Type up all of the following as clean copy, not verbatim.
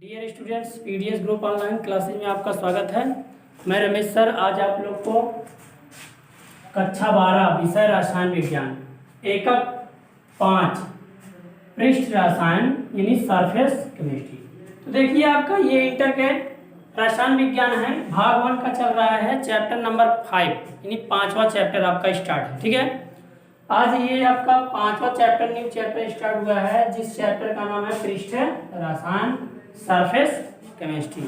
Dear students, PDS group online classes में आपका स्वागत है। मैं रमेश सर आज आप लोग को कक्षा 12 विषय रसायन विज्ञान एकक 5 पृष्ठ रसायन यानी सरफेस केमिस्ट्री। तो देखिए आपका ये इंटर के रसायन विज्ञान है, भाग 1 का चल रहा है, चैप्टर नंबर 5 यानी 5वां चैप्टर आपका स्टार्ट है। ठीक है, आज ये आपका 5वां चैप्टर न्यू चैप्टर स्टार्ट हुआ है, जिस चैप्टर का नाम है पृष्ठ रसायन सरफेस केमिस्ट्री।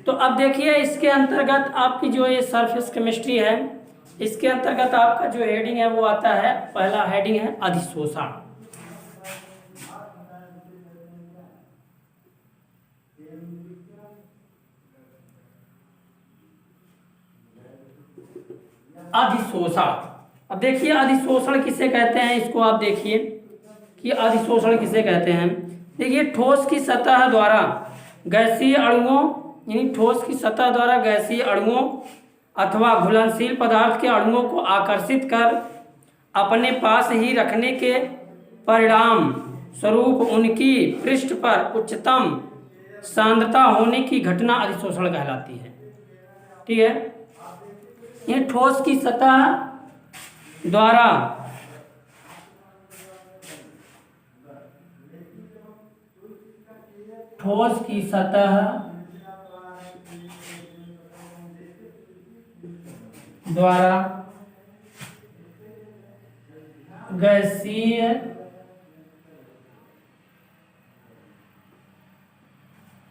तो अब देखिए इसके अंतर्गत आपकी जो ये सरफेस केमिस्ट्री है, इसके अंतर्गत आपका जो हेडिंग है वो आता है, पहला हेडिंग है अधिशोषण। अधिशोषण, अब देखिए अधिशोषण किसे कहते हैं, इसको आप देखिए कि अधिशोषण किसे कहते हैं। देखिए ठोस की सतह द्वारा गैसीय अणुओं यानी ठोस की सतह द्वारा गैसीय अणुओं अथवा घुलनशील पदार्थ के अणुओं को आकर्षित कर अपने पास ही रखने के परिणाम स्वरूप उनकी पृष्ठ पर उच्चतम सांद्रता होने की घटना अधिशोषण कहलाती है। ठीक है, ये ठोस की सतह द्वारा ठोस की सतह द्वारा गैसीय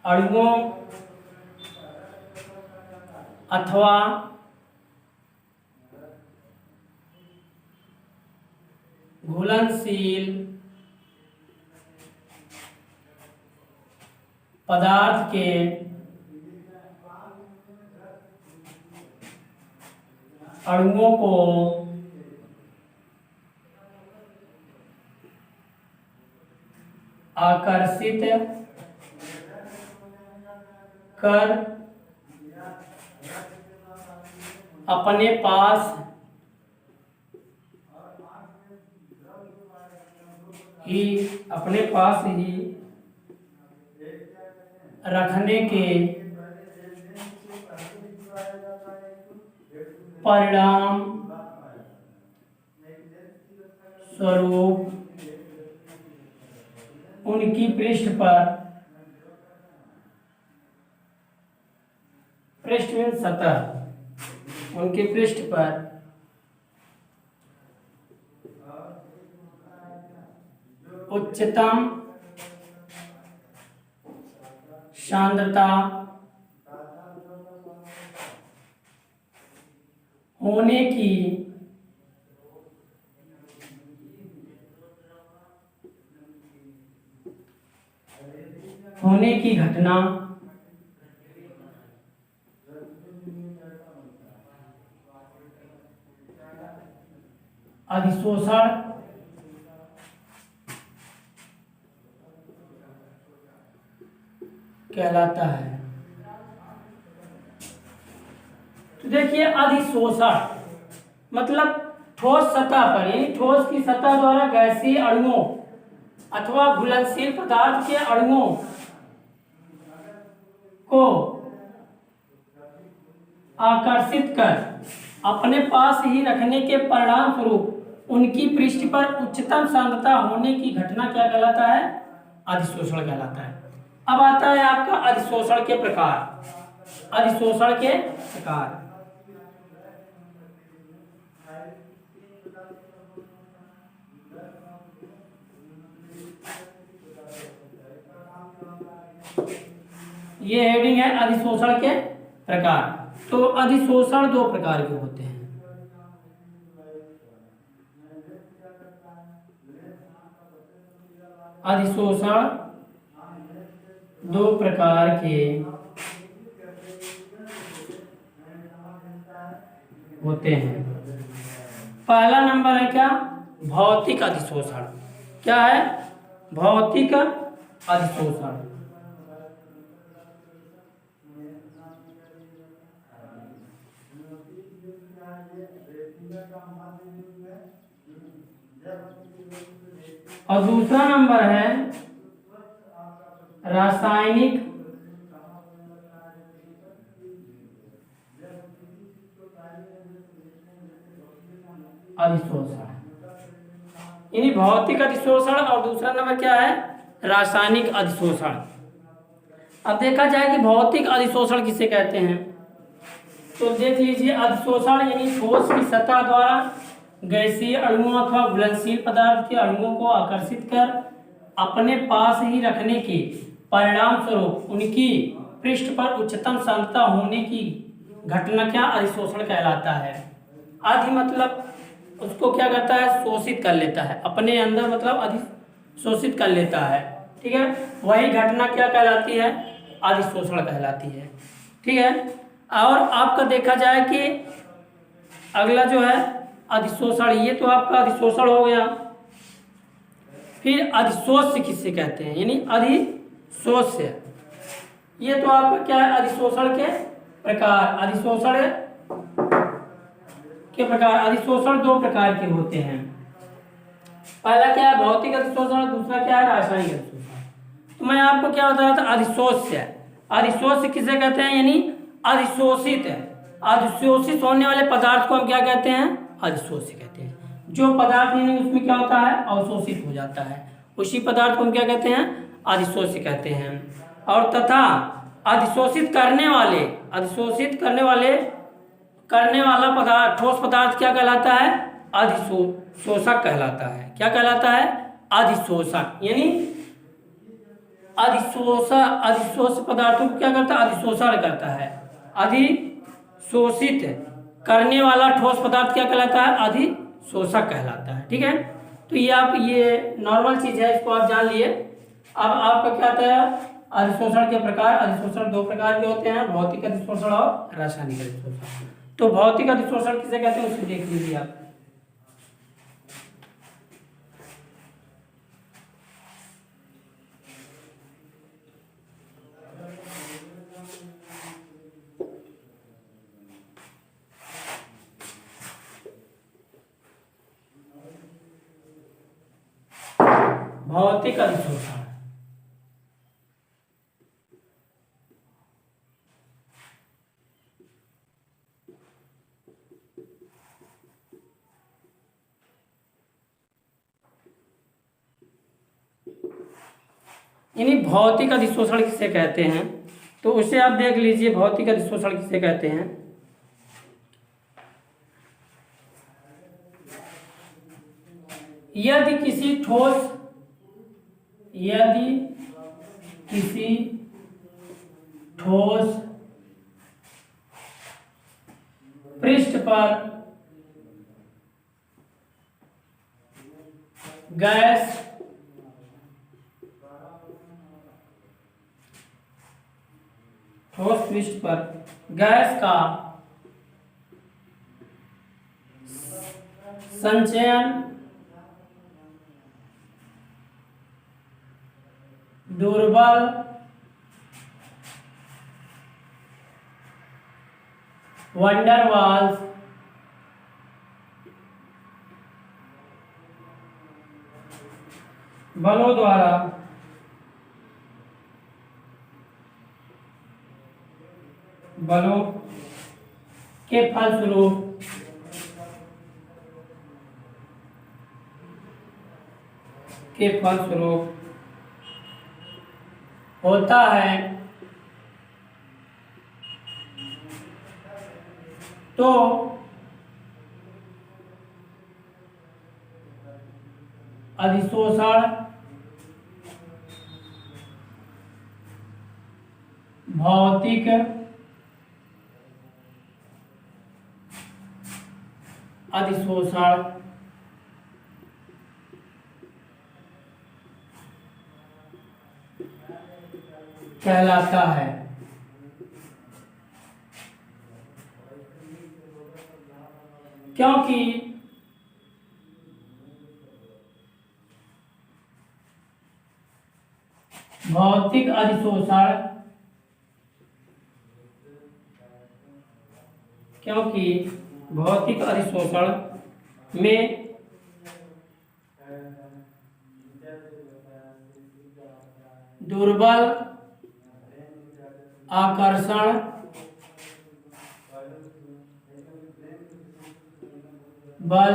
अणुओं अथवा घुलनशील पदार्थ के अणुओं को आकर्षित कर अपने पास ही रखने के परिणाम स्वरूप उनकी पृष्ठ में सतह, उनके पृष्ठ पर उच्चतम सांद्रता होने की घटना अधिशोषण कहलाता है। तो देखिए अधिशोषण मतलब ठोस सतह पर यानी ठोस की सतह द्वारा गैसीय अणुओं अथवा घुलनशील पदार्थ के अणुओं को आकर्षित कर अपने पास ही रखने के परिणाम स्वरूप उनकी पृष्ठ पर उच्चतम सांद्रता होने की घटना क्या कहलाता है, अधिशोषण कहलाता है। अब आता है आपका अधिशोषण के प्रकार। अधिशोषण के प्रकार ये हेडिंग है अधिशोषण के प्रकार। तो अधिशोषण दो प्रकार के होते हैं। अधिशोषण दो प्रकार के होते हैं। पहला नंबर है क्या, भौतिक अधिशोषण। क्या है, भौतिक अधिशोषण। और दूसरा नंबर है रासायनिक अधिशोषण, यानी भौतिक अधिशोषण, और दूसरा नंबर क्या है, रासायनिक अधिशोषण। अब देखा जाए कि भौतिक अधिशोषण किसे कहते हैं, तो देख लीजिए, अधिशोषण यानी ठोस की सतह द्वारा गैसीय अणुओं अथवा घुलनशील पदार्थ के अणुओं को आकर्षित कर अपने पास ही रखने के परिणाम स्वरूप उनकी पृष्ठ पर उच्चतम सांद्रता होने की घटना क्या अधिशोषण कहलाता है। अधि मतलब उसको क्या करता है, शोषित कर लेता है अपने अंदर, मतलब अधिशोषित कर लेता है, ठीक है, वही घटना क्या कहलाती है, अधिशोषण कहलाती है, ठीक है। और आपका देखा जाए कि अगला जो है अधिशोषण, ये तो आपका अधिशोषण हो गया। फिर अधिशोष्य किससे कहते हैं, यानी अधिशोष्य, ये तो आपका क्या है, अधिशोषण के प्रकार। अधिशोषण के प्रकार, अधिशोषण दो प्रकार के होते हैं, पहला क्या है भौतिक अधिशोषण, दूसरा क्या है रासायनिक अधिशोषण। तो मैं आपको क्या बता रहा था, अधिशोष्य। अधिशोष्य किसे कहते हैं, यानी अधिशोषित है, अधिशोषित होने वाले पदार्थ को हम क्या कहते हैं, अधिशोष्य कहते हैं। जो पदार्थ यानी उसमें क्या होता है, अवशोषित हो जाता है, उसी पदार्थ को हम क्या कहते हैं, अधिशोष्य कहते हैं। और तथा अधिशोषित करने वाले, अधिशोषित करने वाला पदार्थ, ठोस पदार्थ क्या कहलाता है, अधिशोषक कहलाता है। क्या कहलाता है, अधिशोषक, यानी अधिशोष पदार्थों को क्या करता है, अधिशोषण करता है। अधिशोषित करने वाला ठोस पदार्थ क्या कहलाता है, अधिशोषक कहलाता है, ठीक है। तो ये आप, ये नॉर्मल चीज है, इसको आप जान लिए। अब आपका क्या आता है, अधिशोषण के प्रकार। अधिशोषण दो प्रकार के होते हैं, भौतिक अधिशोषण और रासायनिक अधिशोषण। तो भौतिक अधिशोषण किसे कहते हैं, उसे देख लीजिए आप। भौतिक अधिशोषण, यानी भौतिक अधिशोषण किसे कहते हैं, तो उसे आप देख लीजिए, भौतिक अधिशोषण किसे कहते हैं। यदि किसी ठोस पृष्ठ पर गैस ठोस पृष्ठ पर गैस का संचयन दुर्बल वंडर वाल्स बलों द्वारा बलों के फलस्वरूप होता है, तो अधिशोषण भौतिक अधिशोषण कहलाता है। क्योंकि भौतिक अधिशोषण में दुर्बल आकर्षण बल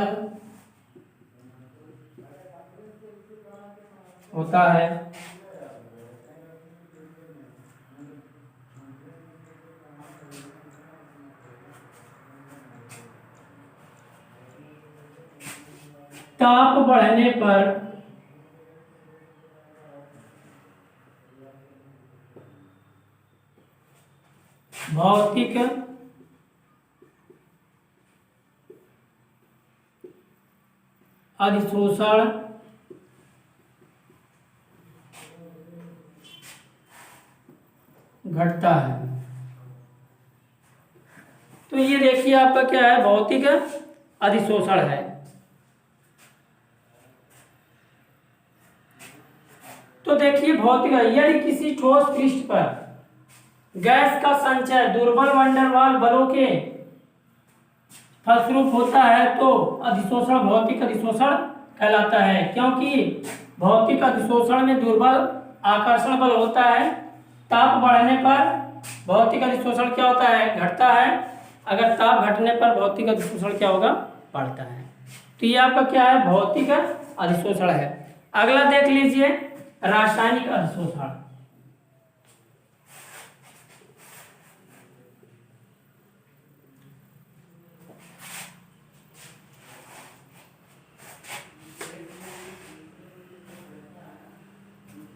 होता है। ताप बढ़ने पर भौतिक अधिशोषण घटता है। तो ये देखिए आपका क्या है, भौतिक अधिशोषण है। तो देखिए भौतिक, यदि किसी ठोस पृष्ठ पर गैस का संचय दुर्बल वैन वाल बलों के फलस्वरूप होता है तो अधिशोषण भौतिक अधिशोषण कहलाता है, क्योंकि भौतिक अधिशोषण में दुर्बल आकर्षण बल होता है। ताप बढ़ने पर भौतिक अधिशोषण क्या होता है, घटता है। अगर ताप घटने पर भौतिक अधिशोषण क्या होगा, बढ़ता है। तो ये आपका क्या है, भौतिक अधिशोषण है। अगला देख लीजिए रासायनिक अधिशोषण।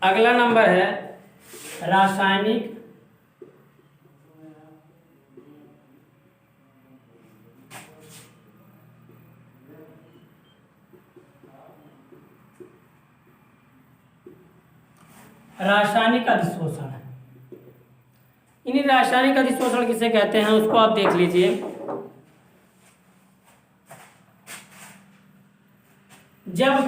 अगला नंबर है रासायनिक अधिशोषण। इन्हीं रासायनिक अधिशोषण किसे कहते हैं उसको आप देख लीजिए। जब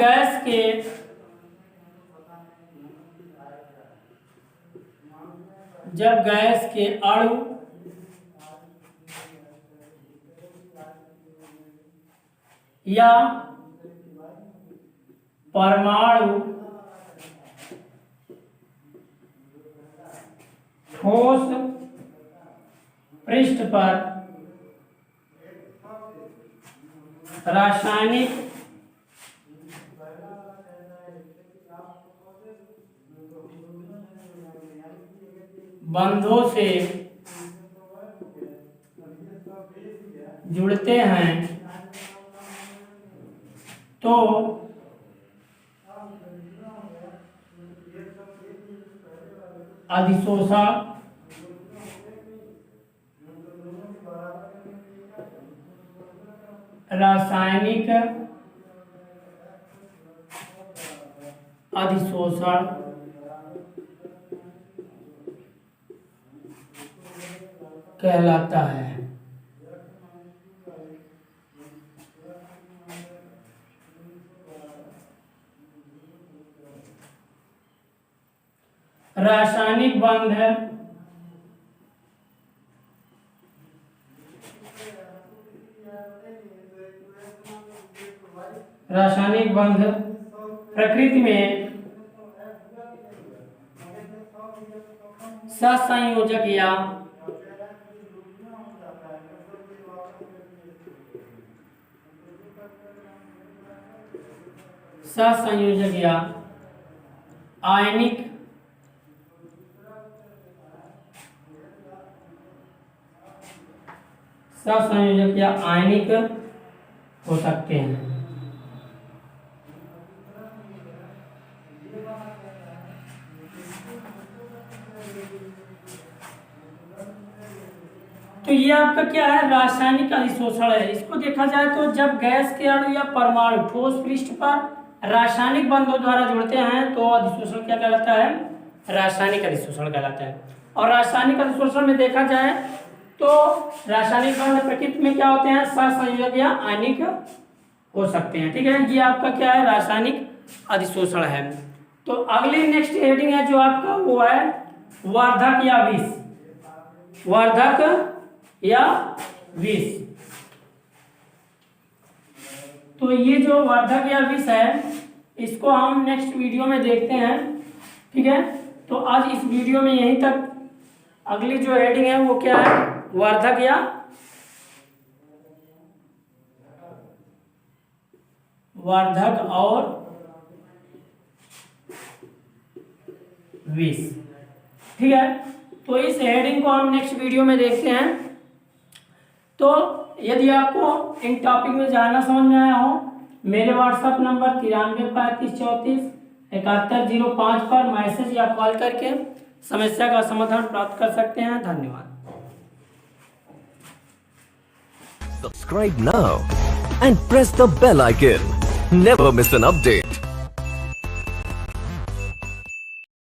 गैस के अणु या परमाणु ठोस पृष्ठ पर रासायनिक बंधों से जुड़ते हैं तो अधिशोषण रासायनिक अधिशोषण कहलाता है। रासायनिक बंध प्रकृति में सहसंयोजक या आयनिक सहसंयोजक या आयनिक हो सकते हैं। तो ये आपका क्या है, रासायनिक अधिशोषण है। इसको देखा जाए तो जब गैस के अणु या परमाणु ठोस पृष्ठ पर रासायनिक बंधों द्वारा जुड़ते हैं तो अधिशोषण क्या कहलाता है, रासायनिक अधिशोषण कहलाता है। और रासायनिक अधिशोषण में देखा जाए तो रासायनिक बंध प्रकृति में क्या होते हैं, सहसंयोजक या आयनिक हो सकते हैं। ठीक है, ये आपका क्या है, रासायनिक अधिशोषण है। तो अगली नेक्स्ट हेडिंग है जो आपका वो है वर्धक या विष। वर्धक या विष। तो ये जो वर्धक या विष है इसको हम नेक्स्ट वीडियो में देखते हैं। ठीक है, तो आज इस वीडियो में यहीं तक। अगली जो हेडिंग है वो क्या है, वर्धक या वर्धक और विष। ठीक है, तो इस हेडिंग को हम नेक्स्ट वीडियो में देखते हैं। तो यदि आपको इन टॉपिक में जानना समझ में आया हो, मेरे व्हाट्सएप नंबर 9335347105 पर मैसेज या कॉल करके समस्या का समाधान प्राप्त कर सकते हैं। धन्यवाद। Subscribe now and press the bell icon. Never miss an update.